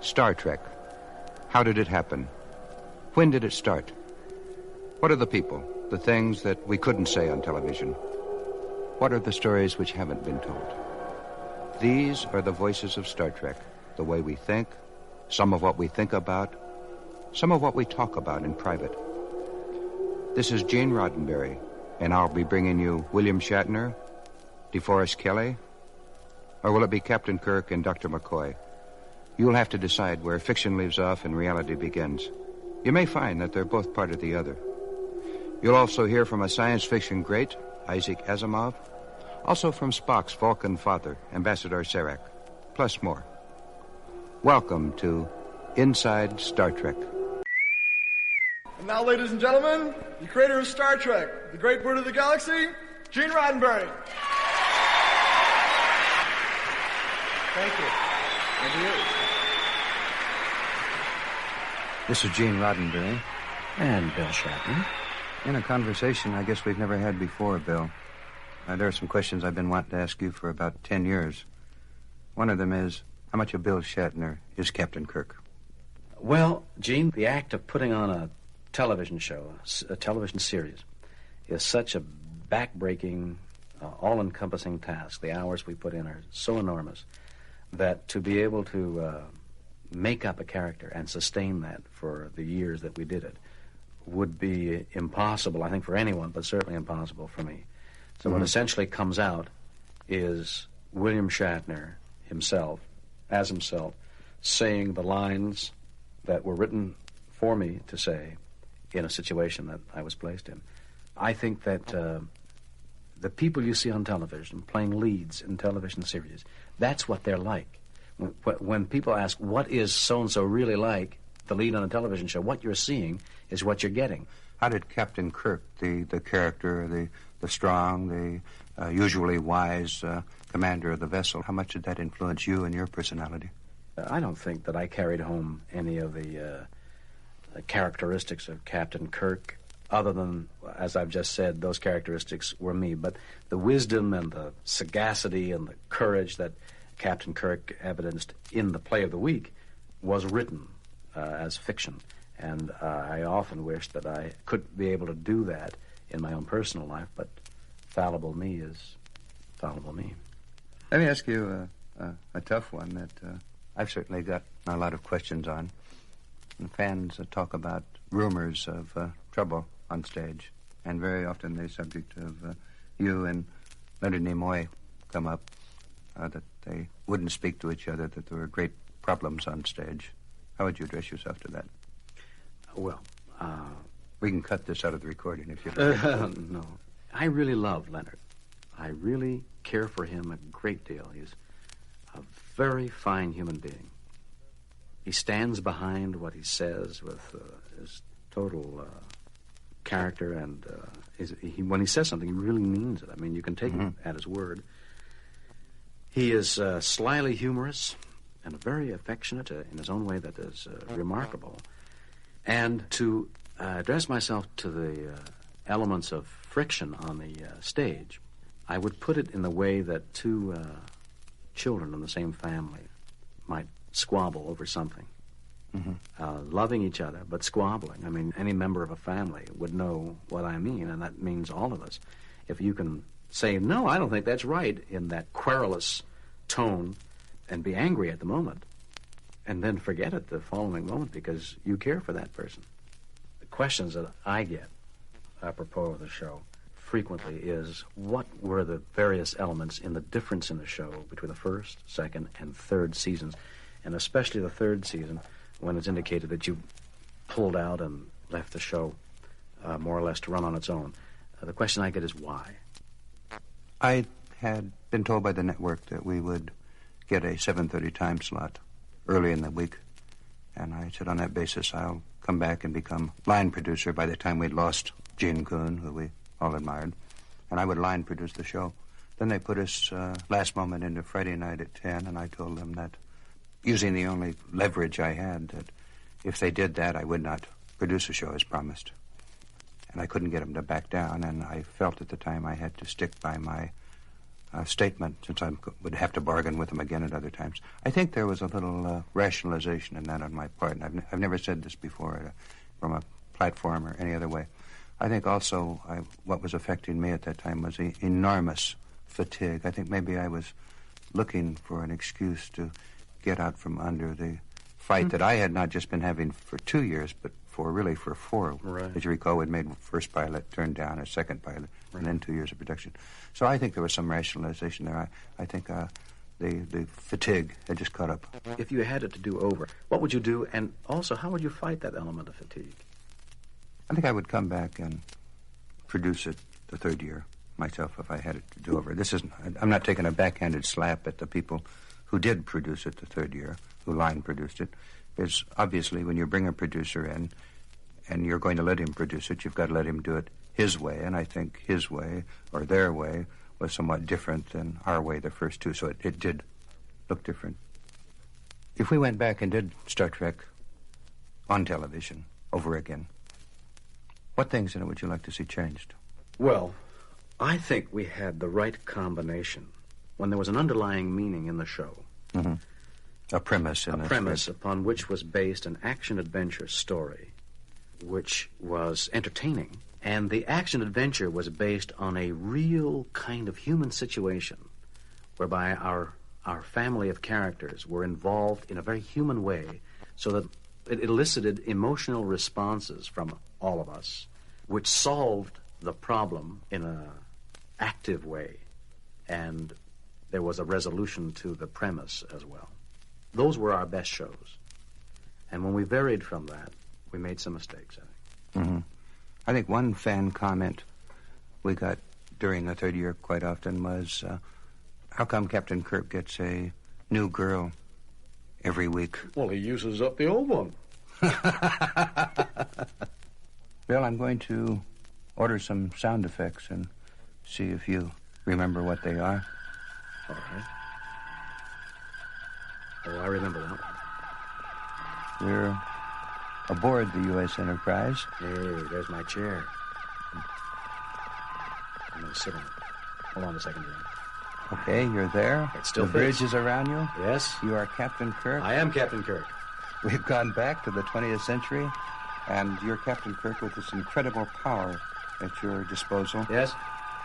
Star Trek. How did it happen? When did it start? What are the people, the things that we couldn't say on television? What are the stories which haven't been told? These are the voices of Star Trek, the way we think, some of what we think about, some of what we talk about in private. This is Gene Roddenberry, and I'll be bringing you William Shatner, Deforest Kelly, or will it be Captain Kirk and Dr. McCoy? You'll have to decide where fiction leaves off and reality begins. You may find that they're both part of the other. You'll also hear from a science fiction great, Isaac Asimov, also from Spock's Vulcan father, Ambassador Sarek, plus more. Welcome to Inside Star Trek. And now, ladies and gentlemen, the creator of Star Trek, the great bird of the galaxy, Gene Roddenberry. Thank you. Thank you. This is Gene Roddenberry. And Bill Shatner. In a conversation I guess we've never had before, Bill. There are some questions I've been wanting to ask you for about 10 years. One of them is, how much of Bill Shatner is Captain Kirk? Well, Gene, the act of putting on a television show, a television series, is such a back-breaking, all-encompassing task. The hours we put in are so enormous that to be able to make up a character and sustain that for the years that we did it would be impossible, I think, for anyone, but certainly impossible for me. So what essentially comes out is William Shatner himself, as himself, saying the lines that were written for me to say in a situation that I was placed in. I think that the people you see on television playing leads in television series, that's what they're like. When people ask, what is so-and-so really like, the lead on a television show, what you're seeing is what you're getting. How did Captain Kirk, the character, the strong, the usually wise commander of the vessel, how much did that influence you and your personality? I don't think that I carried home any of the characteristics of Captain Kirk, other than, as I've just said, those characteristics were me. But the wisdom and the sagacity and the courage that Captain Kirk evidenced in the play of the week was written as fiction. And I often wish that I could be able to do that in my own personal life, but fallible me is fallible me. Let me ask you a tough one that I've certainly got a lot of questions on. And fans talk about rumors of trouble on stage, and very often the subject of you and Leonard Nimoy come up, that they wouldn't speak to each other, that there were great problems on stage. How would you address yourself to that? Well, we can cut this out of the recording if you like. No. I really love Leonard. I really care for him a great deal. He's a very fine human being. He stands behind what he says with his total character, and when he says something, he really means it. I mean, you can take him at his word. He is slyly humorous and very affectionate in his own way that is remarkable. And to address myself to the elements of friction on the stage, I would put it in the way that two children in the same family might squabble over something. Loving each other, but squabbling. I mean, any member of a family would know what I mean, and that means all of us. If you can say, no, I don't think that's right, in that querulous tone, and be angry at the moment, and then forget it the following moment because you care for that person. The questions that I get apropos of the show frequently is, what were the various elements in the difference in the show between the first, second, and third seasons, and especially the third season, when it's indicated that you pulled out and left the show more or less to run on its own. The question I get is why? I had been told by the network that we would get a 7:30 time slot early in the week, and I said on that basis I'll come back and become line producer by the time we'd lost Gene Kuhn, who we all admired, and I would line produce the show. Then they put us last moment into Friday night at 10, and I told them that, using the only leverage I had, that if they did that, I would not produce a show as promised. And I couldn't get them to back down, and I felt at the time I had to stick by my statement, since I would have to bargain with him again at other times. I think there was a little rationalization in that on my part, and I've never said this before from a platform or any other way. I think also what was affecting me at that time was enormous fatigue. I think maybe I was looking for an excuse to get out from under the fight that I had not just been having for 2 years, but for 4. Right. As you recall, we'd made first pilot, turned down a second pilot, and then 2 years of production. So I think there was some rationalization there. I think the fatigue had just caught up. If you had it to do over, what would you do, and also how would you fight that element of fatigue? I think I would come back and produce it the third year myself if I had it to do over. I'm not taking a backhanded slap at the people who did produce it the third year, who line produced it. Because obviously when you bring a producer in and you're going to let him produce it, you've got to let him do it his way. And I think his way or their way was somewhat different than our way the first two. So it did look different. If we went back and did Star Trek on television over again, what things in it would you like to see changed? Well, I think we had the right combination when there was an underlying meaning in the show. Mm-hmm. A premise Upon which was based an action-adventure story, which was entertaining. And the action-adventure was based on a real kind of human situation whereby our family of characters were involved in a very human way so that it elicited emotional responses from all of us, which solved the problem in an active way. And there was a resolution to the premise as well. Those were our best shows. And when we varied from that, we made some mistakes, I think. Mm-hmm. I think one fan comment we got during the third year quite often was, how come Captain Kirk gets a new girl every week? Well, he uses up the old one. Bill, I'm going to order some sound effects and see if you remember what they are. All right. Oh, I remember that one. We're aboard the U.S. Enterprise. Hey, there's my chair. I'm going to sit on it. Hold on a second, Jim. Okay, you're there. It still the fits. bridge is around you. Yes. You are Captain Kirk. I am Captain Kirk. We've gone back to the 20th century, and you're Captain Kirk with this incredible power at your disposal. Yes.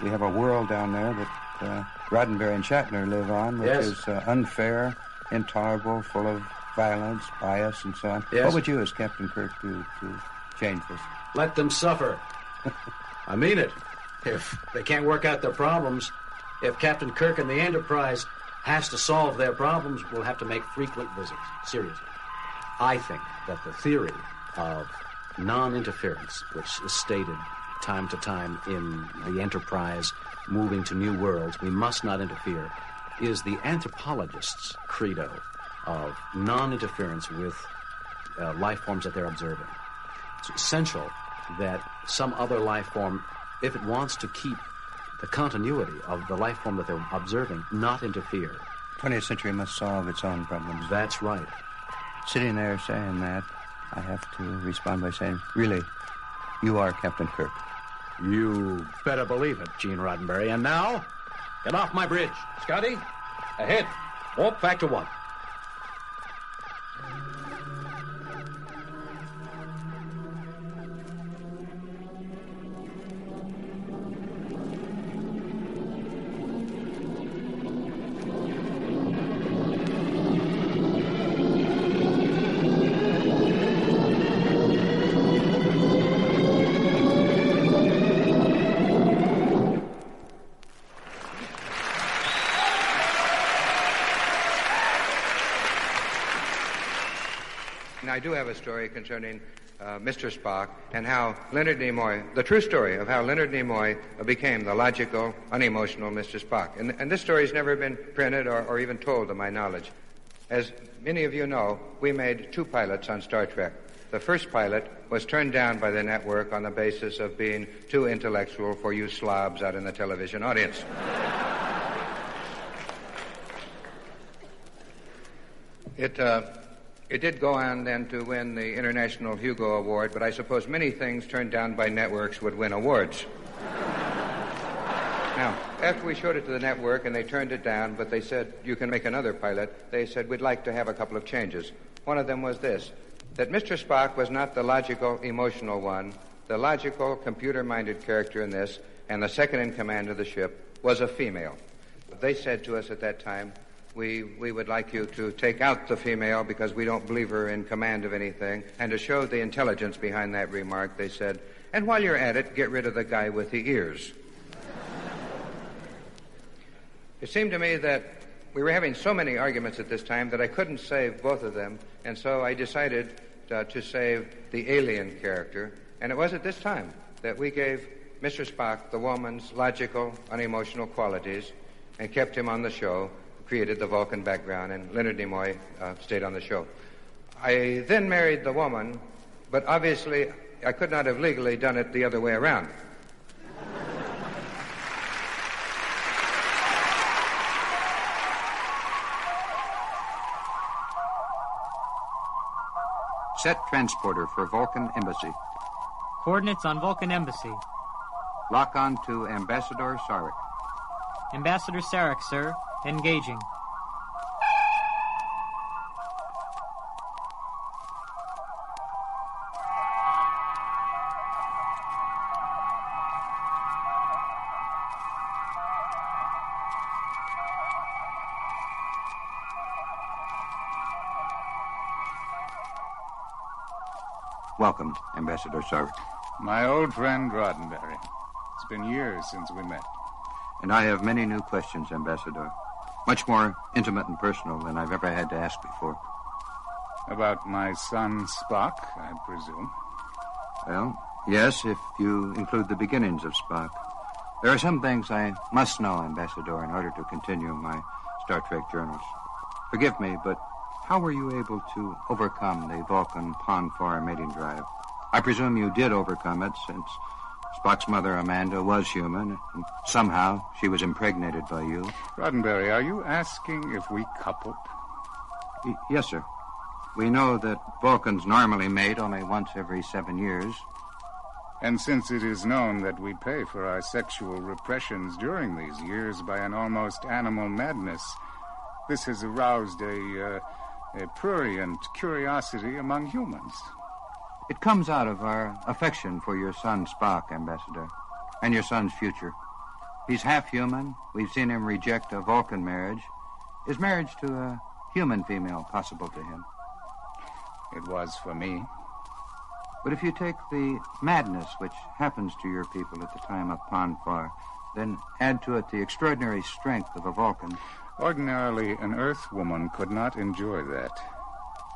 We have a world down there that Roddenberry and Shatner live on, which Yes. is unfair, intolerable, full of violence, bias, and so on. Yes. What would you, as Captain Kirk, do to change this? Let them suffer. I mean it. If they can't work out their problems, if Captain Kirk and the Enterprise has to solve their problems, we'll have to make frequent visits. Seriously. I think that the theory of non-interference, which is stated time to time in the Enterprise moving to new worlds, we must not interfere, is the anthropologists' credo of non-interference with life forms that they're observing. It's essential that some other life form, if it wants to keep the continuity of the life form that they're observing, not interfere. 20th century must solve its own problems. That's right. Sitting there saying that, I have to respond by saying, really, you are Captain Kirk. You better believe it, Gene Roddenberry. And now, get off my bridge. Scotty, ahead. Warp factor 1. I do have a story concerning Mr. Spock and how Leonard Nimoy, the true story of how Leonard Nimoy became the logical, unemotional Mr. Spock. And this story has never been printed or even told to my knowledge. As many of you know, we made 2 pilots on Star Trek. The first pilot was turned down by the network on the basis of being too intellectual for you slobs out in the television audience. It did go on then to win the International Hugo Award, but I suppose many things turned down by networks would win awards. Now, after we showed it to the network and they turned it down, but they said, you can make another pilot, they said, we'd like to have a couple of changes. One of them was this, that Mr. Spock was not the logical, emotional one. The logical, computer-minded character in this, and the second in command of the ship, was a female. They said to us at that time, we would like you to take out the female because we don't believe her in command of anything. And to show the intelligence behind that remark, they said, and while you're at it, get rid of the guy with the ears. It seemed to me that we were having so many arguments at this time that I couldn't save both of them, and so I decided to save the alien character. And it was at this time that we gave Mr. Spock the woman's logical, unemotional qualities and kept him on the show, created the Vulcan background, and Leonard Nimoy stayed on the show. I then married the woman, but obviously I could not have legally done it the other way around. Set transporter for Vulcan Embassy. Coordinates on Vulcan Embassy. Lock on to Ambassador Sarek. Ambassador Sarek, sir. Engaging. Welcome, Ambassador Sarek. My old friend Roddenberry. It's been years since we met. And I have many new questions, Ambassador. Much more intimate and personal than I've ever had to ask before. About my son, Spock, I presume. Well, yes, if you include the beginnings of Spock. There are some things I must know, Ambassador, in order to continue my Star Trek journals. Forgive me, but how were you able to overcome the Vulcan Pon farr mating drive? I presume you did overcome it, since Spock's mother, Amanda, was human, and somehow she was impregnated by you. Roddenberry, are you asking if we coupled? Yes, sir. We know that Vulcans normally mate only once every 7 years. And since it is known that we pay for our sexual repressions during these years by an almost animal madness, this has aroused a prurient curiosity among humans. It comes out of our affection for your son, Spock, Ambassador, and your son's future. He's half human. We've seen him reject a Vulcan marriage. Is marriage to a human female possible to him? It was for me. But if you take the madness which happens to your people at the time of Pon farr, then add to it the extraordinary strength of a Vulcan. Ordinarily, an Earth woman could not enjoy that.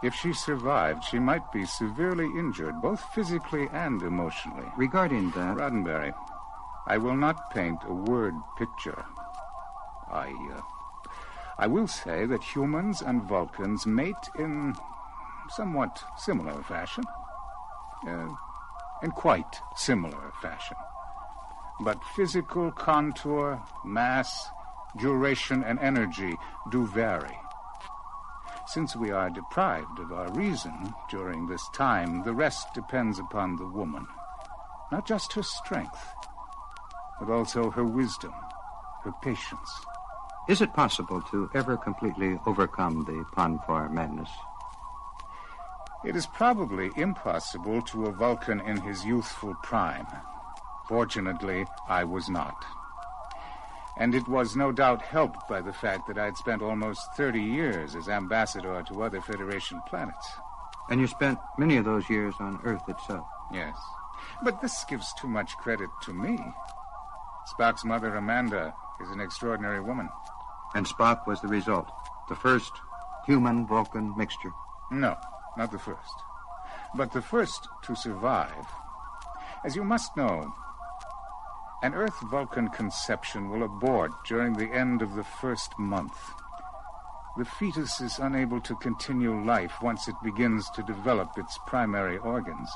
If she survived, she might be severely injured, both physically and emotionally. Regarding that... Roddenberry, I will not paint a word picture. I will say that humans and Vulcans mate in somewhat similar fashion. In quite similar fashion. But physical contour, mass, duration, and energy do vary. Since we are deprived of our reason during this time, the rest depends upon the woman. Not just her strength, but also her wisdom, her patience. Is it possible to ever completely overcome the Pon farr madness? It is probably impossible to a Vulcan in his youthful prime. Fortunately, I was not. And it was no doubt helped by the fact that I'd spent almost 30 years as ambassador to other Federation planets. And you spent many of those years on Earth itself. Yes. But this gives too much credit to me. Spock's mother, Amanda, is an extraordinary woman. And Spock was the result. The first human-Vulcan mixture. No, not the first. But the first to survive. As you must know, an Earth-Vulcan conception will abort during the end of the first month. The fetus is unable to continue life once it begins to develop its primary organs.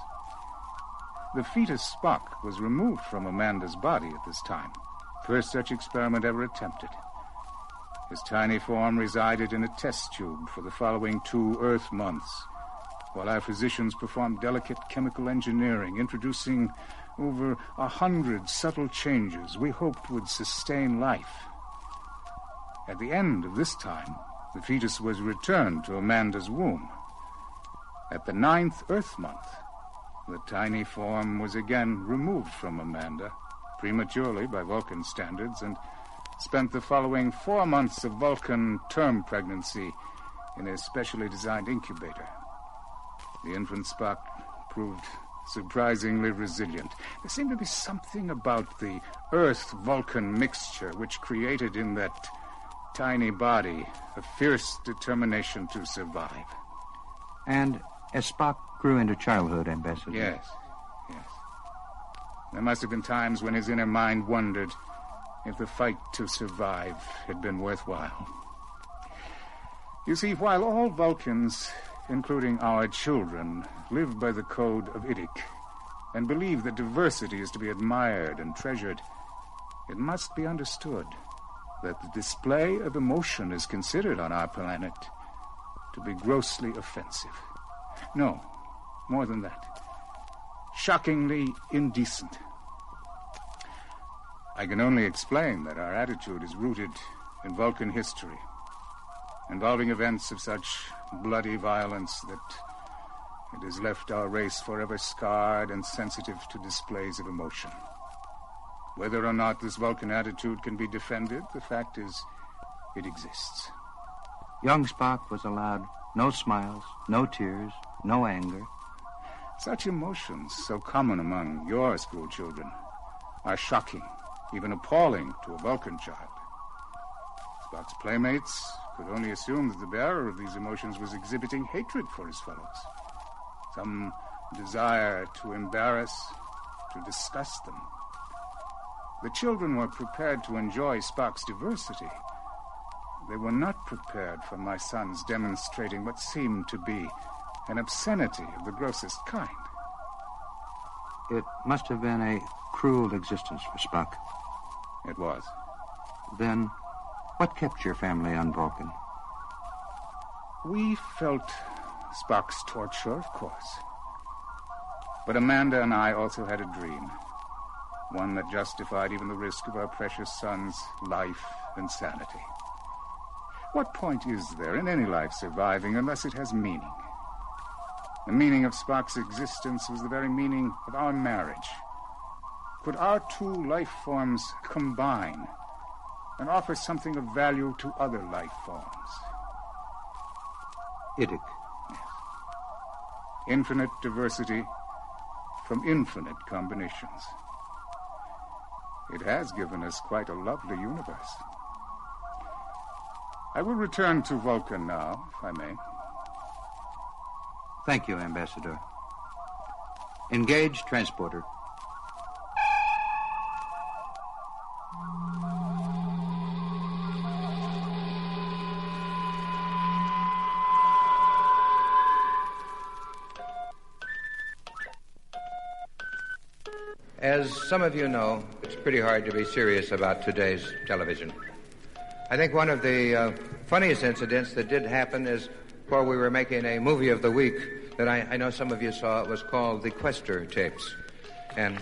The fetus Spock was removed from Amanda's body at this time. First such experiment ever attempted. His tiny form resided in a test tube for the following 2 Earth months, while our physicians performed delicate chemical engineering, introducing over 100 subtle changes we hoped would sustain life. At the end of this time, the fetus was returned to Amanda's womb. At the 9th Earth month, the tiny form was again removed from Amanda, prematurely by Vulcan standards, and spent the following 4 months of Vulcan term pregnancy in a specially designed incubator. The infant Spock proved surprisingly resilient. There seemed to be something about the Earth-Vulcan mixture which created in that tiny body a fierce determination to survive. And as Spock grew into childhood, Ambassador? Yes. There must have been times when his inner mind wondered if the fight to survive had been worthwhile. You see, while all Vulcans, including our children, live by the code of Idik and believe that diversity is to be admired and treasured, it must be understood that the display of emotion is considered on our planet to be grossly offensive. No, more than that. Shockingly indecent. I can only explain that our attitude is rooted in Vulcan history, involving events of such bloody violence that it has left our race forever scarred and sensitive to displays of emotion. Whether or not this Vulcan attitude can be defended, the fact is, it exists. Young Spock was allowed no smiles, no tears, no anger. Such emotions, so common among your school children, are shocking, even appalling to a Vulcan child. Spock's playmates could only assume that the bearer of these emotions was exhibiting hatred for his fellows, some desire to embarrass, to disgust them. The children were prepared to enjoy Spock's diversity. They were not prepared for my son's demonstrating what seemed to be an obscenity of the grossest kind. It must have been a cruel existence for Spock. It was. Then, what kept your family on Vulcan? We felt Spock's torture, of course. But Amanda and I also had a dream. One that justified even the risk of our precious son's life and sanity. What point is there in any life surviving unless it has meaning? The meaning of Spock's existence was the very meaning of our marriage. Could our two life forms combine and offer something of value to other life forms? Idik. Yes. Infinite diversity from infinite combinations. It has given us quite a lovely universe. I will return to Vulcan now, if I may. Thank you, Ambassador. Engage transporter. As some of you know, it's pretty hard to be serious about today's television. I think one of the funniest incidents that did happen is while we were making a movie of the week that I know some of you saw. It was called the Questor Tapes. And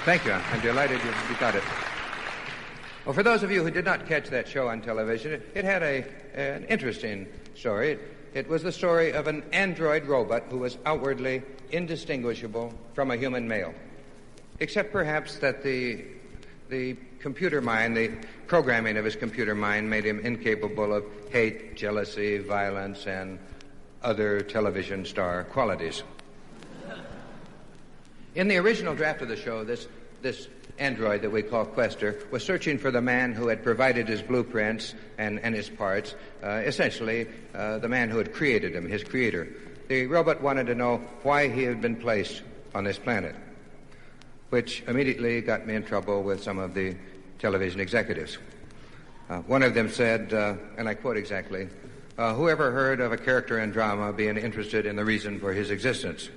thank you. I'm delighted you got it. Well, for those of you who did not catch that show on television, it had an interesting story. It was the story of an android robot who was outwardly indistinguishable from a human male, except perhaps that the computer mind, the programming of his computer mind made him incapable of hate, jealousy, violence, and other television star qualities. In the original draft of the show, this android that we call Questor was searching for the man who had provided his blueprints and his parts, essentially the man who had created him, his creator. The robot wanted to know why he had been placed on this planet, which immediately got me in trouble with some of the television executives. One of them said, and I quote exactly, "Who ever heard of a character in drama being interested in the reason for his existence?"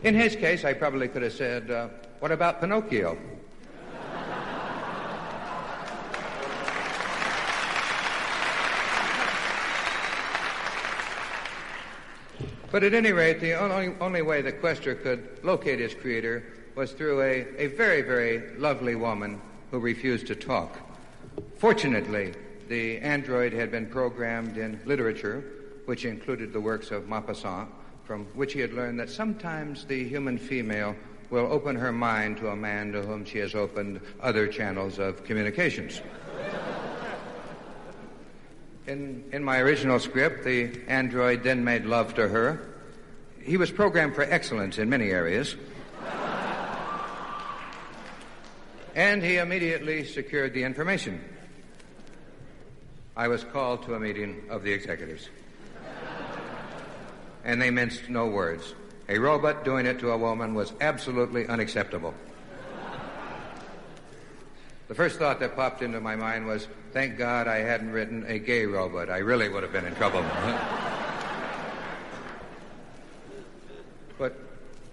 In his case, I probably could have said, "What about Pinocchio?" But at any rate, the only way that Questor could locate his creator was through a very, very lovely woman who refused to talk. Fortunately, the android had been programmed in literature, which included the works of Maupassant, from which he had learned that sometimes the human female will open her mind to a man to whom she has opened other channels of communications. In my original script, the android then made love to her. He was programmed for excellence in many areas. And he immediately secured the information. I was called to a meeting of the executives. And they minced no words. A robot doing it to a woman was absolutely unacceptable. The first thought that popped into my mind was, thank God I hadn't written a gay robot. I really would have been in trouble. But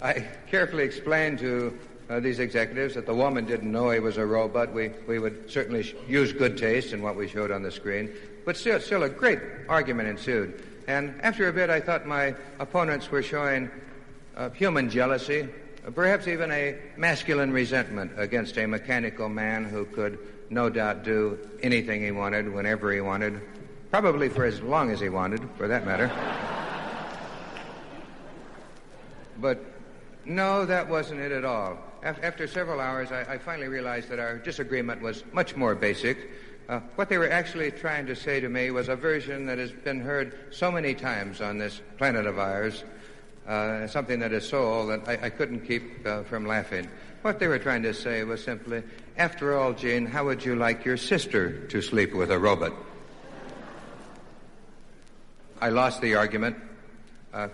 I carefully explained to these executives that the woman didn't know he was a robot. We would certainly use good taste in what we showed on the screen. But still a great argument ensued. And after a bit, I thought my opponents were showing human jealousy, perhaps even a masculine resentment against a mechanical man who could no doubt do anything he wanted, whenever he wanted, probably for as long as he wanted, for that matter. But no, that wasn't it at all. After several hours, I finally realized that our disagreement was much more basic. What they were actually trying to say to me was a version that has been heard so many times on this planet of ours, something that is so old that I couldn't keep from laughing. What they were trying to say was simply, after all, Gene, how would you like your sister to sleep with a robot? I lost the argument.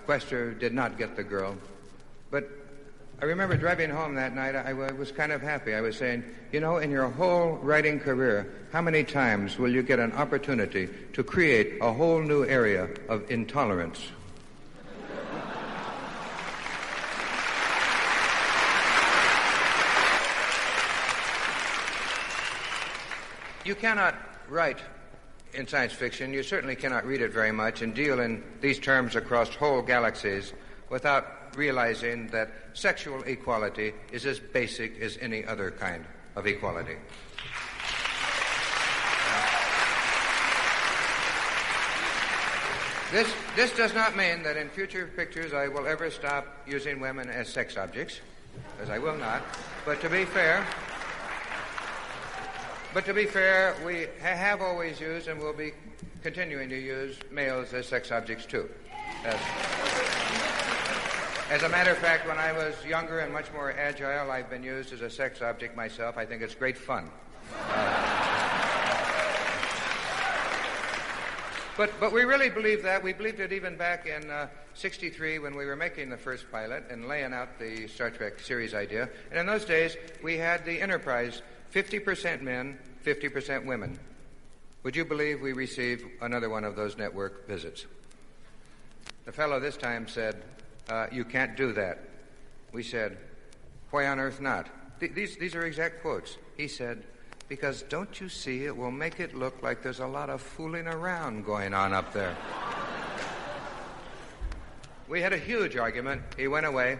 Questor did not get the girl. But I remember driving home that night, I was kind of happy. I was saying, you know, in your whole writing career, how many times will you get an opportunity to create a whole new area of intolerance? You cannot write in science fiction, you certainly cannot read it very much and deal in these terms across whole galaxies without realizing that sexual equality is as basic as any other kind of equality. This does not mean that in future pictures I will ever stop using women as sex objects, as I will not. But to be fair, we have always used and will be continuing to use males as sex objects too. As a matter of fact, when I was younger and much more agile, I've been used as a sex object myself. I think it's great fun. But we really believe that. We believed it even back in 63 when we were making the first pilot and laying out the Star Trek series idea. And in those days, we had the Enterprise 50% men, 50% women. Would you believe we received another one of those network visits? The fellow this time said, you can't do that. We said, why on earth not? These are exact quotes. He said, because don't you see it will make it look like there's a lot of fooling around going on up there. We had a huge argument. He went away,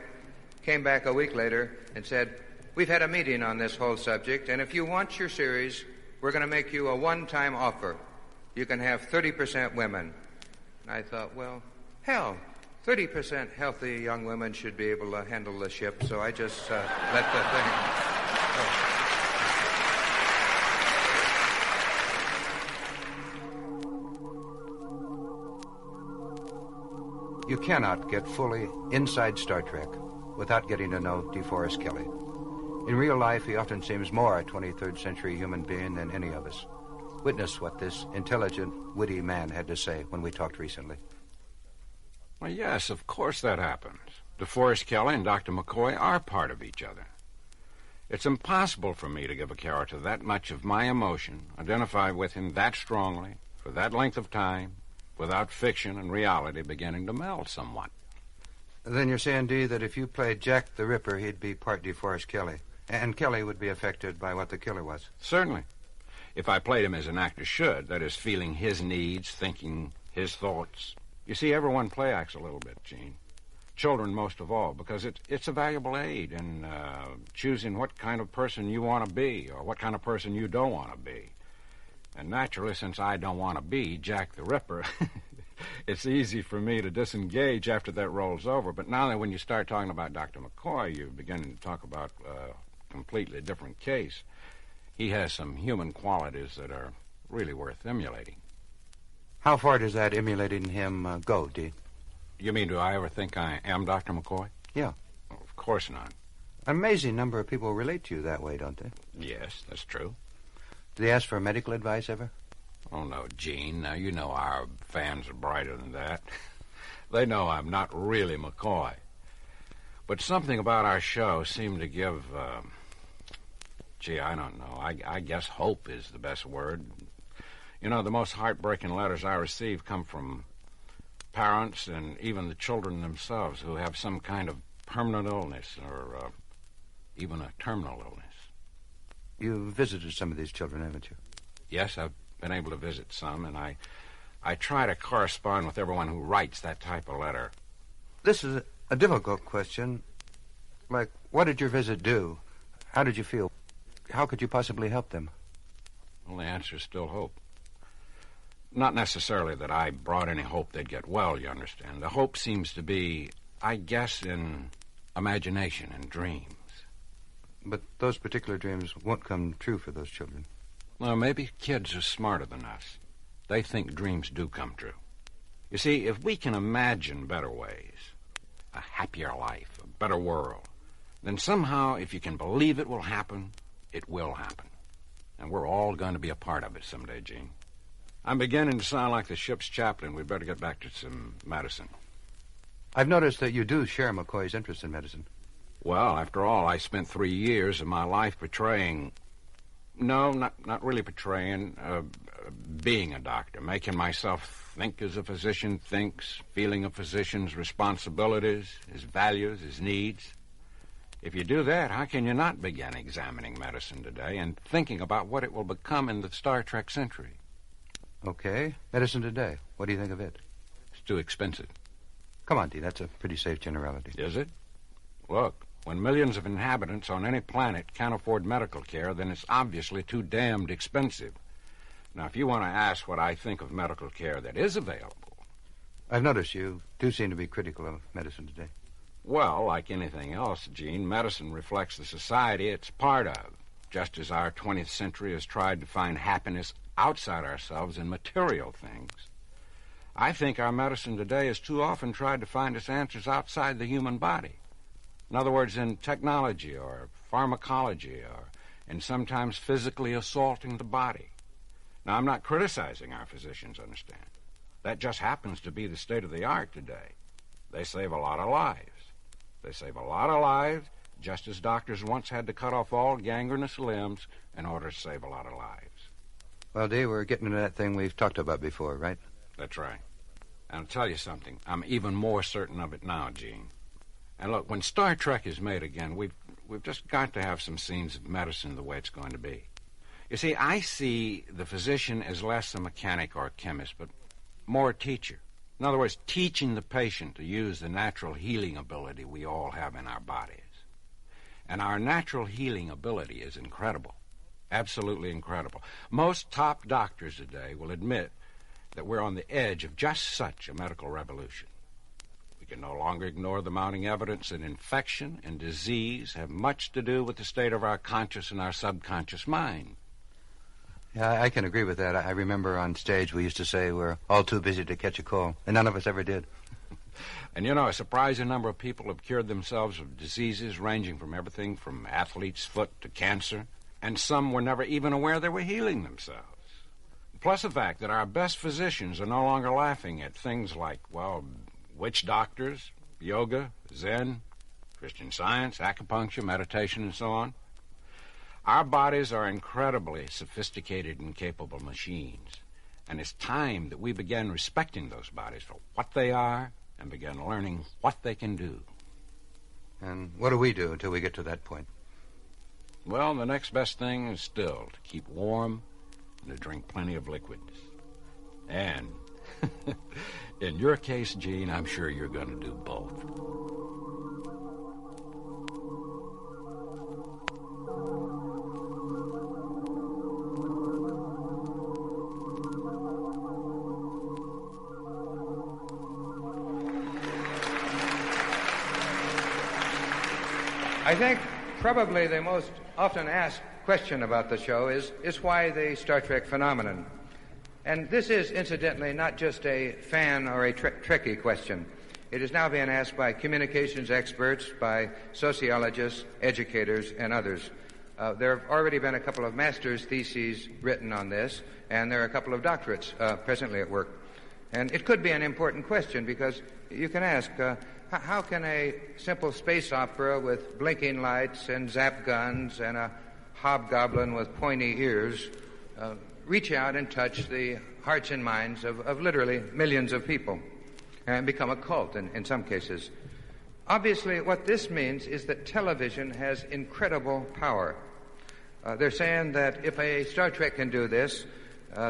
came back a week later and said, we've had a meeting on this whole subject, and if you want your series, we're going to make you a one-time offer. You can have 30% women. And I thought, well, hell, 30% healthy young women should be able to handle the ship, so I just let the thing go. You cannot get fully inside Star Trek without getting to know Deforest Kelly. In real life, he often seems more a 23rd century human being than any of us. Witness what this intelligent, witty man had to say when we talked recently. Well, yes, of course that happens. Deforest Kelly and Dr. McCoy are part of each other. It's impossible for me to give a character that much of my emotion, identify with him that strongly, for that length of time, without fiction and reality beginning to meld somewhat. Then you're saying, Dee, that if you played Jack the Ripper, he'd be part Deforest Kelly, and Kelly would be affected by what the killer was? Certainly. If I played him as an actor should, that is, feeling his needs, thinking his thoughts, You see, everyone play acts a little bit, Gene. Children most of all, because it's a valuable aid in choosing what kind of person you want to be or what kind of person you don't want to be. And naturally, since I don't want to be Jack the Ripper, it's easy for me to disengage after that rolls over. But now that when you start talking about Dr. McCoy, you're beginning to talk about a completely different case. He has some human qualities that are really worth emulating. How far does that emulating him go, Dee? You mean, do I ever think I am Dr. McCoy? Yeah. Well, of course not. An amazing number of people relate to you that way, don't they? Yes, that's true. Do they ask for medical advice ever? Oh, no, Gene. Now, you know our fans are brighter than that. They know I'm not really McCoy. But something about our show seemed to give, I don't know. I guess hope is the best word. You know, the most heartbreaking letters I receive come from parents and even the children themselves who have some kind of permanent illness or even a terminal illness. You've visited some of these children, haven't you? Yes, I've been able to visit some, and I try to correspond with everyone who writes that type of letter. This is a difficult question. Like, what did your visit do? How did you feel? How could you possibly help them? Well, the answer is still hope. Not necessarily that I brought any hope they'd get well, you understand. The hope seems to be, I guess, in imagination and dreams. But those particular dreams won't come true for those children. Well, maybe kids are smarter than us. They think dreams do come true. You see, if we can imagine better ways, a happier life, a better world, then somehow, if you can believe it will happen, it will happen. And we're all going to be a part of it someday, Gene. I'm beginning to sound like the ship's chaplain. We'd better get back to some medicine. I've noticed that you do share McCoy's interest in medicine. Well, after all, I spent 3 years of my life portraying... No, not really portraying, being a doctor, making myself think as a physician thinks, feeling a physician's responsibilities, his values, his needs. If you do that, how can you not begin examining medicine today and thinking about what it will become in the Star Trek century? Okay. Medicine today. What do you think of it? It's too expensive. Come on, Dee. That's a pretty safe generality. Is it? Look, when millions of inhabitants on any planet can't afford medical care, then it's obviously too damned expensive. Now, if you want to ask what I think of medical care that is available... I've noticed you do seem to be critical of medicine today. Well, like anything else, Gene, medicine reflects the society it's part of, just as our 20th century has tried to find happiness outside ourselves in material things. I think our medicine today has too often tried to find its answers outside the human body. In other words, in technology or pharmacology or in sometimes physically assaulting the body. Now, I'm not criticizing our physicians, understand. That just happens to be the state of the art today. They save a lot of lives. They save a lot of lives, just as doctors once had to cut off all gangrenous limbs in order to save a lot of lives. Well, Dee, we're getting into that thing we've talked about before, right? That's right. And I'll tell you something. I'm even more certain of it now, Gene. And look, when Star Trek is made again, we've just got to have some scenes of medicine the way it's going to be. You see, I see the physician as less a mechanic or a chemist, but more a teacher. In other words, teaching the patient to use the natural healing ability we all have in our bodies. And our natural healing ability is incredible. Absolutely incredible. Most top doctors today will admit that we're on the edge of just such a medical revolution. We can no longer ignore the mounting evidence that infection and disease have much to do with the state of our conscious and our subconscious mind. Yeah, I can agree with that. I remember on stage we used to say we're all too busy to catch a cold, and none of us ever did. And you know, a surprising number of people have cured themselves of diseases ranging from everything from athlete's foot to cancer, and some were never even aware they were healing themselves. Plus the fact that our best physicians are no longer laughing at things like, well, witch doctors, yoga, Zen, Christian Science, acupuncture, meditation, and so on. Our bodies are incredibly sophisticated and capable machines, and it's time that we begin respecting those bodies for what they are and begin learning what they can do. And what do we do until we get to that point? Well, the next best thing is still to keep warm and to drink plenty of liquids. And In your case, Gene, I'm sure you're going to do both. I think probably the most often asked question about the show is why the Star Trek phenomenon? And this is, incidentally, not just a fan or a Trekkie question. It is now being asked by communications experts, by sociologists, educators, and others. There have already been a couple of master's theses written on this, and there are a couple of doctorates presently at work. And it could be an important question because you can ask, how can a simple space opera with blinking lights and zap guns and a hobgoblin with pointy ears reach out and touch the hearts and minds of literally millions of people and become a cult in some cases? Obviously, what this means is that television has incredible power. They're saying that if a Star Trek can do this,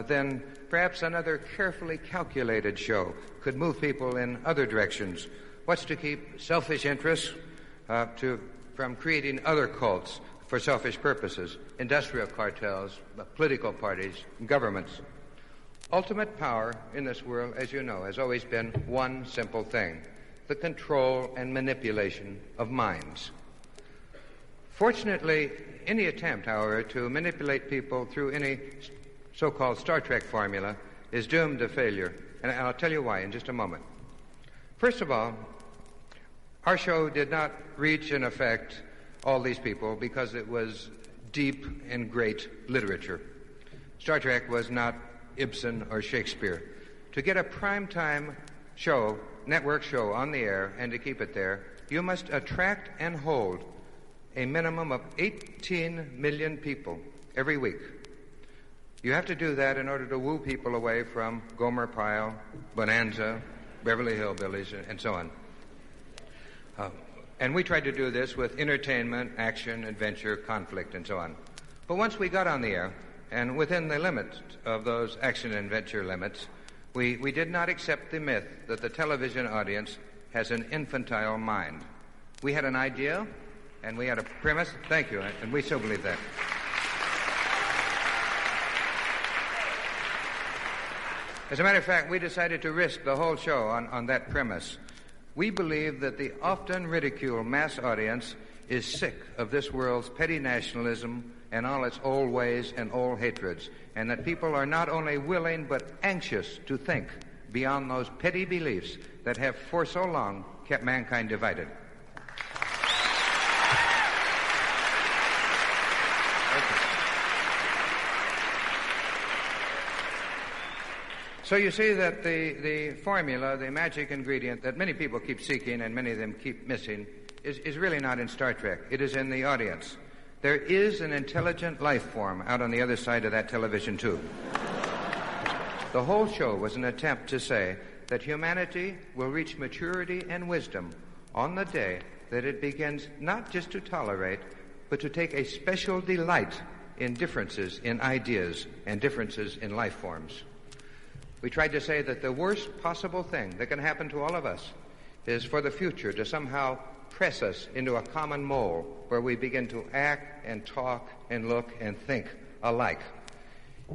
then perhaps another carefully calculated show could move people in other directions. What's to keep selfish interests from creating other cults for selfish purposes, industrial cartels, political parties, governments? Ultimate power in this world, as you know, has always been one simple thing: the control and manipulation of minds. Fortunately, any attempt, however, to manipulate people through any so-called Star Trek formula is doomed to failure, and I'll tell you why in just a moment. First of all, our show did not reach and affect all these people because it was deep and great literature. Star Trek was not Ibsen or Shakespeare. To get a primetime show, network show on the air and to keep it there, you must attract and hold a minimum of 18 million people every week. You have to do that in order to woo people away from Gomer Pyle, Bonanza, Beverly Hillbillies, and so on. And we tried to do this with entertainment, action, adventure, conflict, and so on. But once we got on the air, and within the limits of those action and adventure limits, we did not accept the myth that the television audience has an infantile mind. We had an idea, and we had a premise. Thank you, and we still believe that. As a matter of fact, we decided to risk the whole show on that premise. We believe that the often ridiculed mass audience is sick of this world's petty nationalism and all its old ways and old hatreds, and that people are not only willing but anxious to think beyond those petty beliefs that have for so long kept mankind divided. So you see that the formula, the magic ingredient that many people keep seeking and many of them keep missing is really not in Star Trek. It is in the audience. There is an intelligent life form out on the other side of that television tube. The whole show was an attempt to say that humanity will reach maturity and wisdom on the day that it begins not just to tolerate, but to take a special delight in differences in ideas and differences in life forms. We tried to say that the worst possible thing that can happen to all of us is for the future to somehow press us into a common mold where we begin to act and talk and look and think alike.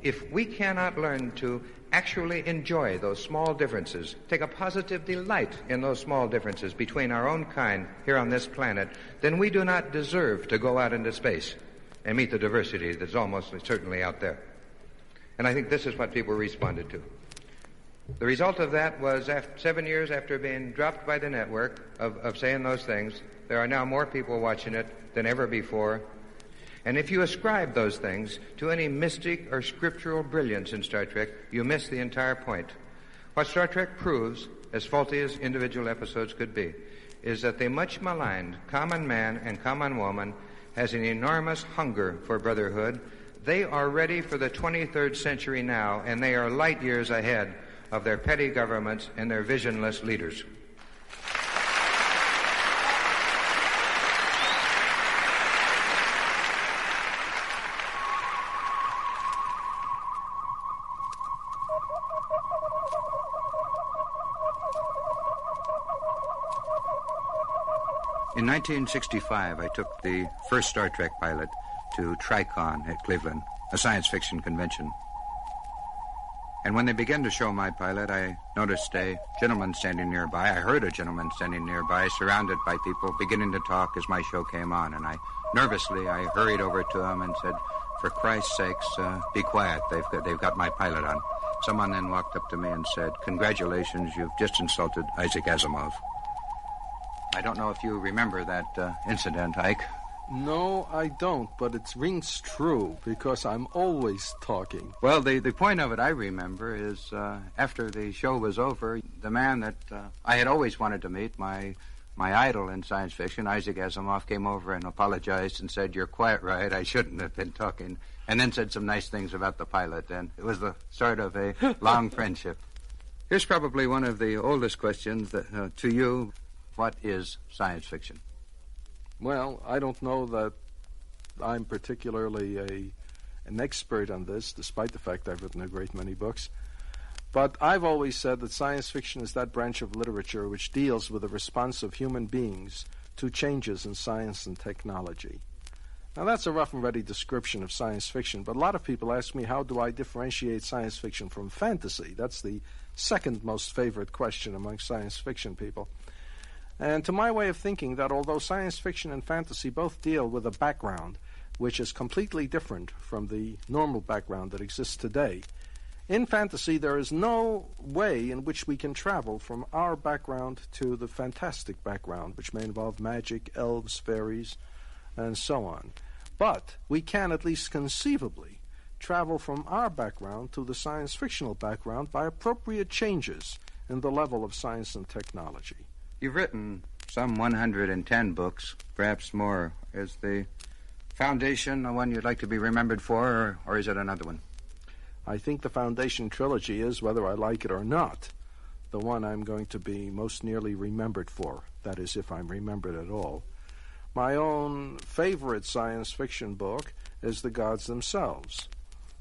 If we cannot learn to actually enjoy those small differences, take a positive delight in those small differences between our own kind here on this planet, then we do not deserve to go out into space and meet the diversity that's almost certainly out there. And I think this is what people responded to. The result of that was 7 years after being dropped by the network of saying those things, there are now more people watching it than ever before. And if you ascribe those things to any mystic or scriptural brilliance in Star Trek, you miss the entire point. What Star Trek proves, as faulty as individual episodes could be, is that the much maligned common man and common woman has an enormous hunger for brotherhood. They are ready for the 23rd century now, and they are light years ahead of their petty governments and their visionless leaders. In 1965, I took the first Star Trek pilot to Tricon at Cleveland, a science fiction convention. And when they began to show my pilot, I noticed a gentleman standing nearby. I heard a gentleman standing nearby, surrounded by people, beginning to talk as my show came on. And nervously, I hurried over to him and said, "For Christ's sakes, be quiet. They've got my pilot on." Someone then walked up to me and said, "Congratulations, you've just insulted Isaac Asimov." I don't know if you remember that incident, Ike. No, I don't, but it rings true because I'm always talking. Well, the point of it I remember is after the show was over, the man that I had always wanted to meet, my idol in science fiction, Isaac Asimov, came over and apologized and said, "You're quite right, I shouldn't have been talking," and then said some nice things about the pilot, and it was the start of a long friendship. Here's probably one of the oldest questions that, to you. What is science fiction? Well, I don't know that I'm particularly an expert on this, despite the fact I've written a great many books. But I've always said that science fiction is that branch of literature which deals with the response of human beings to changes in science and technology. Now, that's a rough and ready description of science fiction, but a lot of people ask me, how do I differentiate science fiction from fantasy? That's the second most favorite question among science fiction people. And to my way of thinking, that although science fiction and fantasy both deal with a background which is completely different from the normal background that exists today, in fantasy there is no way in which we can travel from our background to the fantastic background, which may involve magic, elves, fairies, and so on. But we can at least conceivably travel from our background to the science fictional background by appropriate changes in the level of science and technology. You've written some 110 books, perhaps more. Is the Foundation the one you'd like to be remembered for, or is it another one? I think the Foundation trilogy is, whether I like it or not, the one I'm going to be most nearly remembered for. That is, if I'm remembered at all. My own favorite science fiction book is The Gods Themselves.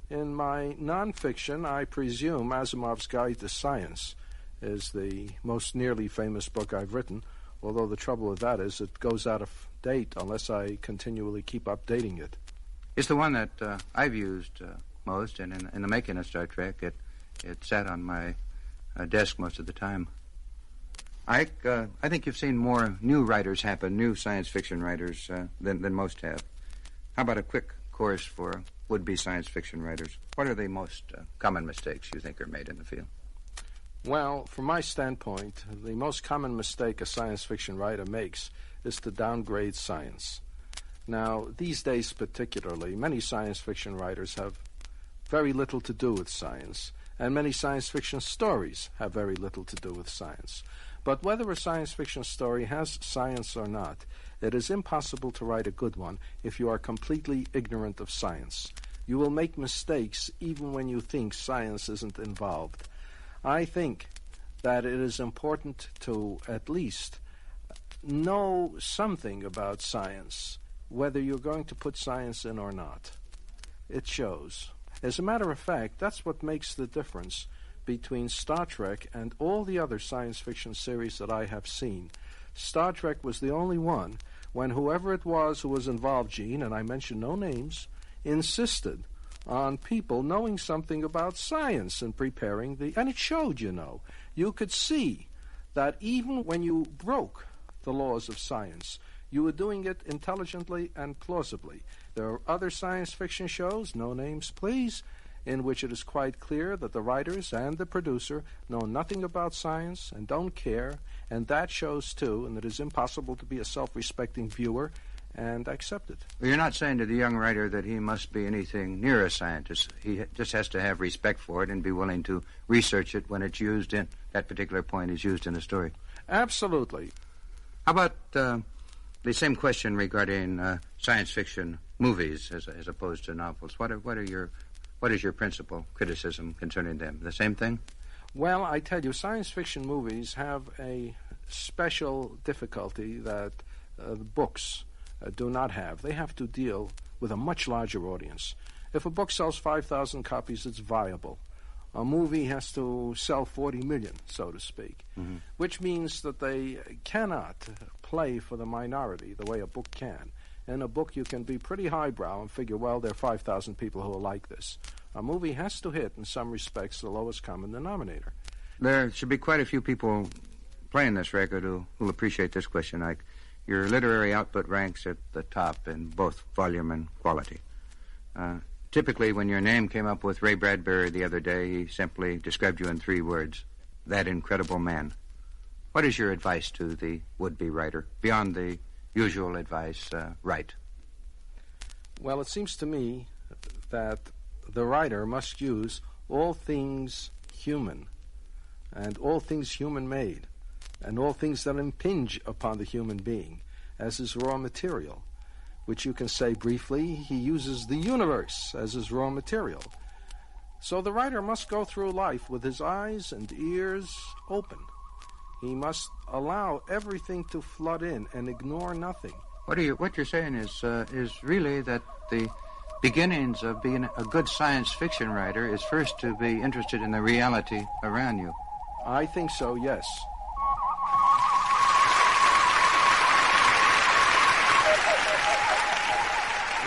In my nonfiction, I presume Asimov's Guide to Science is the most nearly famous book I've written, although the trouble with that is it goes out of date unless I continually keep updating it. It's the one that I've used most, and in the making of Star Trek, it sat on my desk most of the time. Ike, I think you've seen more new writers happen, new science fiction writers, than most have. How about a quick course for would-be science fiction writers? What are the most common mistakes you think are made in the field? Well, from my standpoint, the most common mistake a science fiction writer makes is to downgrade science. Now, these days particularly, many science fiction writers have very little to do with science, and many science fiction stories have very little to do with science. But whether a science fiction story has science or not, it is impossible to write a good one if you are completely ignorant of science. You will make mistakes even when you think science isn't involved. I think that it is important to at least know something about science, whether you're going to put science in or not. It shows. As a matter of fact, that's what makes the difference between Star Trek and all the other science fiction series that I have seen. Star Trek was the only one when whoever it was who was involved, Gene, and I mention no names, insisted on people knowing something about science and preparing and it showed, you know. You could see that even when you broke the laws of science, you were doing it intelligently and plausibly. There are other science fiction shows, no names please, in which it is quite clear that the writers and the producer know nothing about science and don't care, and that shows too, and it is impossible to be a self-respecting viewer and accept it. Well, you're not saying to the young writer that he must be anything near a scientist. He just has to have respect for it and be willing to research it when it's used in that particular point is used in a story. Absolutely. How about the same question regarding science fiction movies as opposed to novels? What is your principal criticism concerning them? The same thing? Well, I tell you, science fiction movies have a special difficulty that books do not have. They have to deal with a much larger audience. If a book sells 5,000 copies, it's viable. a movie has to sell 40 million, so to speak, which means that they cannot play for the minority the way a book can. In a book, you can be pretty highbrow and figure, well, there are 5,000 people who will like this. A movie has to hit, in some respects, the lowest common denominator. There should be quite a few people playing this record who'll appreciate this question, Ike. Your literary output ranks at the top in both volume and quality. Typically, when your name came up with Ray Bradbury the other day, he simply described you in 3 words: that incredible man. What is your advice to the would-be writer, beyond the usual advice, write? Well, it seems to me that the writer must use all things human, and all things human-made, and all things that impinge upon the human being as his raw material, which you can say briefly, he uses the universe as his raw material. So the writer must go through life with his eyes and ears open. He must allow everything to flood in and ignore nothing. What you're saying is really that the beginnings of being a good science fiction writer is first to be interested in the reality around you. I think so, yes.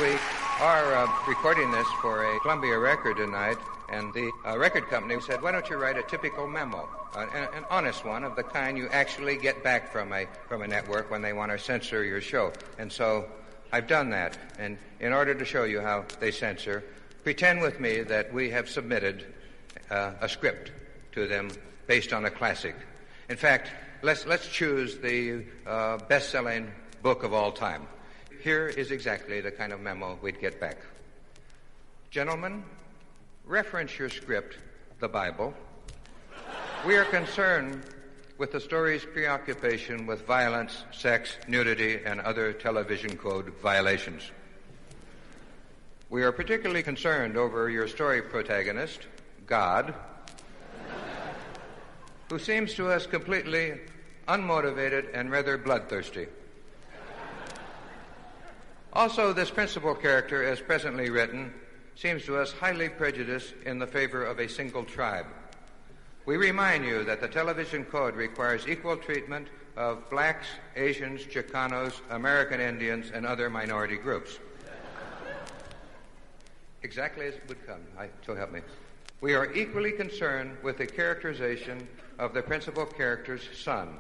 We are recording this for a Columbia record tonight, and the record company said, why don't you write a typical memo, an honest one of the kind you actually get back from a network when they want to censor your show. And so I've done that, and in order to show you how they censor, pretend with me that we have submitted a script to them based on a classic. In fact, let's choose the best-selling book of all time. Here is exactly the kind of memo we'd get back. Gentlemen, reference your script, the Bible. We are concerned with the story's preoccupation with violence, sex, nudity, and other television code violations. We are particularly concerned over your story protagonist, God, who seems to us completely unmotivated and rather bloodthirsty. Also, this principal character, as presently written, seems to us highly prejudiced in the favor of a single tribe. We remind you that the television code requires equal treatment of blacks, Asians, Chicanos, American Indians, and other minority groups. Exactly as it would come, so help me. We are equally concerned with the characterization of the principal character's son,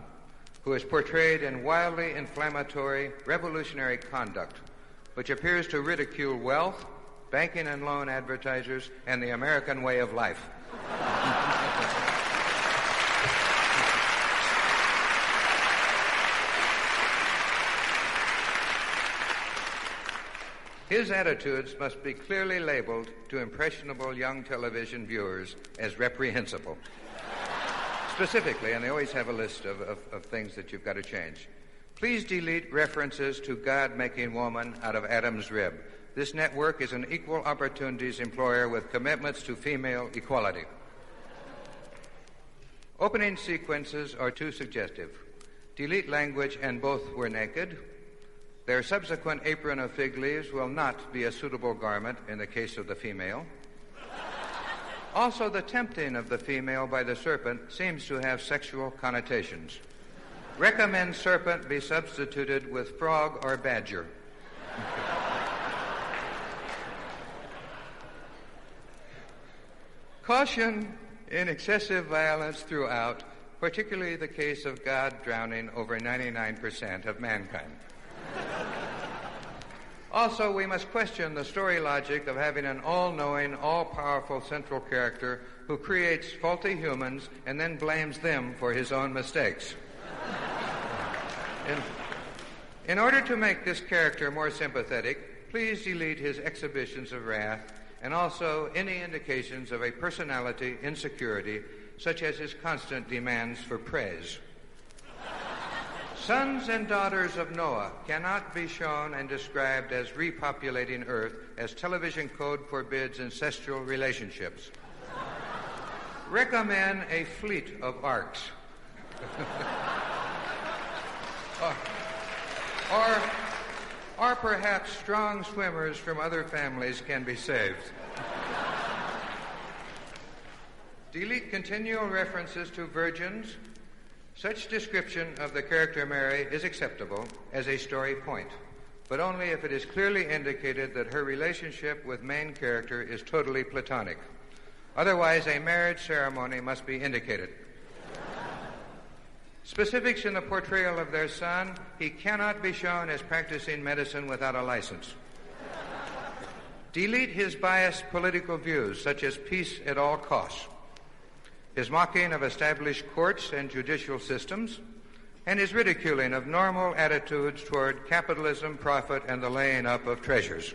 who is portrayed in wildly inflammatory, revolutionary conduct, which appears to ridicule wealth, banking and loan advertisers, and the American way of life. His attitudes must be clearly labeled to impressionable young television viewers as reprehensible. Specifically, and they always have a list of things that you've got to change. Please delete references to God making woman out of Adam's rib. This network is an equal opportunities employer with commitments to female equality. Opening sequences are too suggestive. Delete language "and both were naked." Their subsequent apron of fig leaves will not be a suitable garment in the case of the female. Also, the tempting of the female by the serpent seems to have sexual connotations. Recommend serpent be substituted with frog or badger. Caution in excessive violence throughout, particularly the case of God drowning over 99% of mankind. Also, we must question the story logic of having an all-knowing, all-powerful central character who creates faulty humans and then blames them for his own mistakes. In order to make this character more sympathetic, please delete his exhibitions of wrath and also any indications of a personality insecurity, such as his constant demands for praise. Sons and daughters of Noah cannot be shown and described as repopulating Earth, as television code forbids incestual relationships. Recommend a fleet of arks. Or perhaps strong swimmers from other families can be saved. Delete continual references to virgins. Such description of the character Mary is acceptable as a story point, but only if it is clearly indicated that her relationship with main character is totally platonic. Otherwise, a marriage ceremony must be indicated. Specifics in the portrayal of their son: he cannot be shown as practicing medicine without a license. Delete his biased political views, such as peace at all costs, his mocking of established courts and judicial systems, and his ridiculing of normal attitudes toward capitalism, profit, and the laying up of treasures.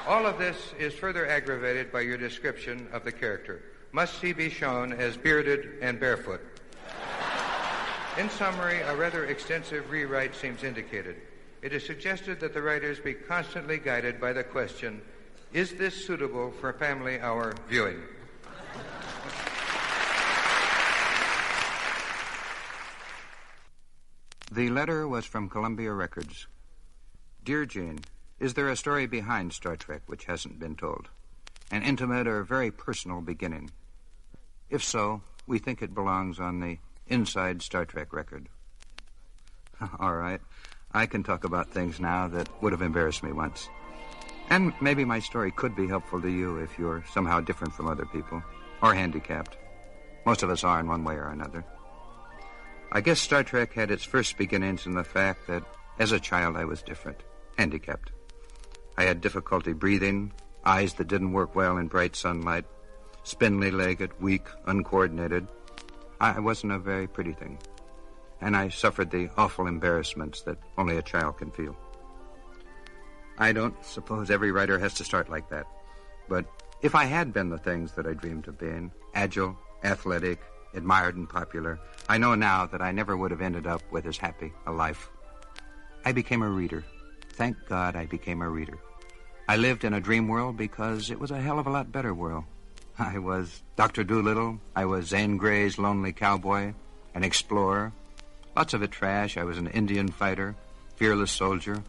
All of this is further aggravated by your description of the character. Must he be shown as bearded and barefoot? In summary, a rather extensive rewrite seems indicated. It is suggested that the writers be constantly guided by the question, is this suitable for family hour viewing? The letter was from Columbia Records. Dear Gene, is there a story behind Star Trek which hasn't been told? An intimate or very personal beginning? If so, we think it belongs on the Inside Star Trek record. All right. I can talk about things now that would have embarrassed me once. And maybe my story could be helpful to you if you're somehow different from other people, or handicapped. Most of us are in one way or another. I guess Star Trek had its first beginnings in the fact that as a child I was different, handicapped. I had difficulty breathing, eyes that didn't work well in bright sunlight, spindly-legged, weak, uncoordinated. I wasn't a very pretty thing, and I suffered the awful embarrassments that only a child can feel. I don't suppose every writer has to start like that, but if I had been the things that I dreamed of being, agile, athletic, admired and popular, I know now that I never would have ended up with as happy a life. I became a reader. Thank God I became a reader. I lived in a dream world because it was a hell of a lot better world. I was Dr. Doolittle. I was Zane Grey's lonely cowboy, an explorer. Lots of it trash. I was an Indian fighter, fearless soldier,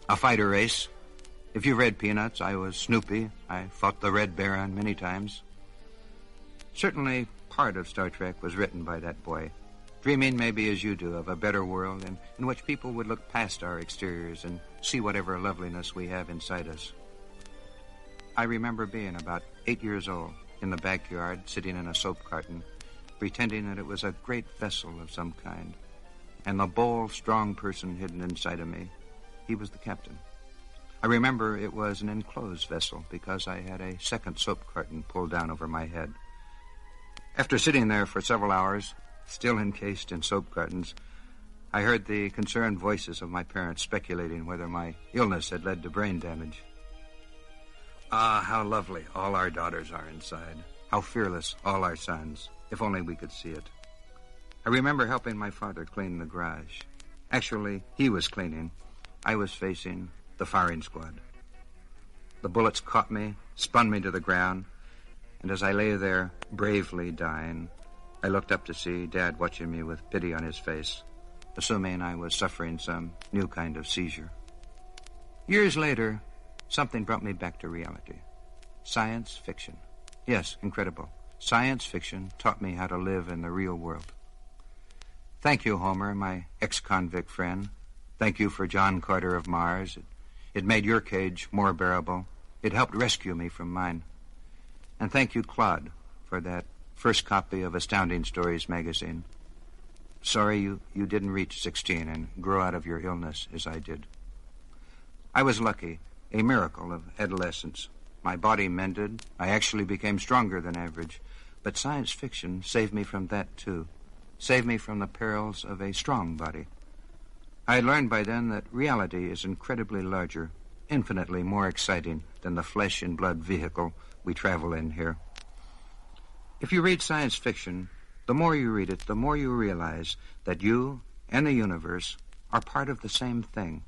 a fighter ace. If you've read Peanuts, I was Snoopy. I fought the Red Baron many times. Certainly, part of Star Trek was written by that boy, dreaming maybe as you do of a better world in which people would look past our exteriors and see whatever loveliness we have inside us. I remember being about 8 years old, in the backyard, sitting in a soap carton, pretending that it was a great vessel of some kind. And the bold, strong person hidden inside of me, he was the captain. I remember it was an enclosed vessel because I had a second soap carton pulled down over my head. After sitting there for several hours, still encased in soap cartons, I heard the concerned voices of my parents speculating whether my illness had led to brain damage. Ah, how lovely all our daughters are inside. How fearless all our sons, if only we could see it. I remember helping my father clean the garage. Actually, he was cleaning. I was facing the firing squad. The bullets caught me, spun me to the ground, and as I lay there, bravely dying, I looked up to see Dad watching me with pity on his face, assuming I was suffering some new kind of seizure. Years later, something brought me back to reality. Science fiction. Yes, incredible. Science fiction taught me how to live in the real world. Thank you, Homer, my ex-convict friend. Thank you for John Carter of Mars. It made your cage more bearable. It helped rescue me from mine. And thank you, Claude, for that first copy of Astounding Stories magazine. Sorry you didn't reach 16 and grow out of your illness as I did. I was lucky. A miracle of adolescence. My body mended. I actually became stronger than average. But science fiction saved me from that, too. Saved me from the perils of a strong body. I had learned by then that reality is incredibly larger, infinitely more exciting than the flesh and blood vehicle we travel in here. If you read science fiction, the more you read it, the more you realize that you and the universe are part of the same thing.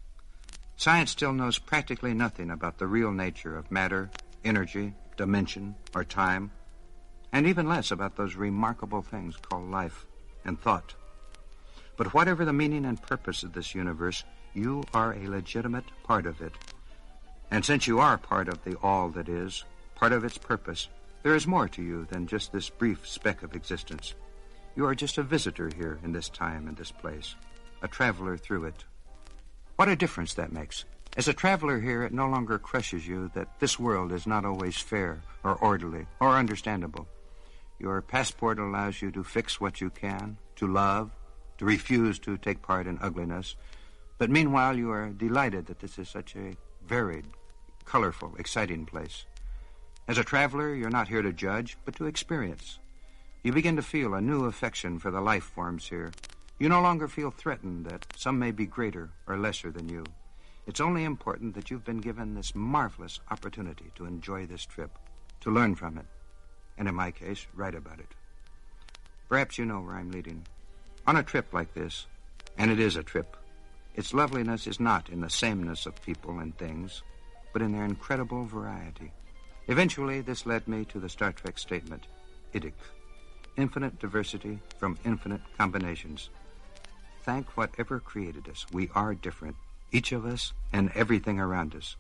Science still knows practically nothing about the real nature of matter, energy, dimension, or time, and even less about those remarkable things called life and thought. But whatever the meaning and purpose of this universe, you are a legitimate part of it. And since you are part of the all that is, part of its purpose, There is more to you than just this brief speck of existence. You are just a visitor here in this time and this place, a traveler through it. What a difference that makes. As a traveler here, it no longer crushes you that this world is not always fair or orderly or understandable. Your passport allows you to fix what you can, to love, to refuse to take part in ugliness. But meanwhile, you are delighted that this is such a varied, colorful, exciting place. As a traveler, you're not here to judge, but to experience. You begin to feel a new affection for the life forms here. You no longer feel threatened that some may be greater or lesser than you. It's only important that you've been given this marvelous opportunity to enjoy this trip, to learn from it, and in my case, write about it. Perhaps you know where I'm leading. On a trip like this, and it is a trip, its loveliness is not in the sameness of people and things, but in their incredible variety. Eventually, this led me to the Star Trek statement, IDIC, infinite diversity from infinite combinations. Thank whatever created us. We are different, each of us and everything around us.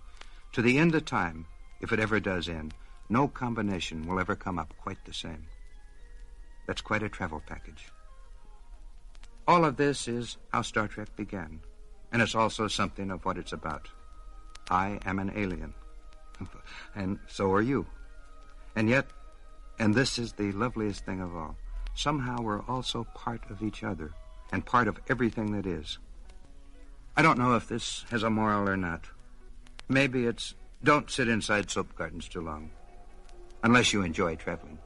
To the end of time, if it ever does end, no combination will ever come up quite the same. That's quite a travel package. All of this is how Star Trek began, and it's also something of what it's about. I am an alien, and so are you. And yet, and this is the loveliest thing of all, somehow we're also part of each other and part of everything that is. I don't know if this has a moral or not. Maybe it's don't sit inside soap gardens too long, unless you enjoy traveling.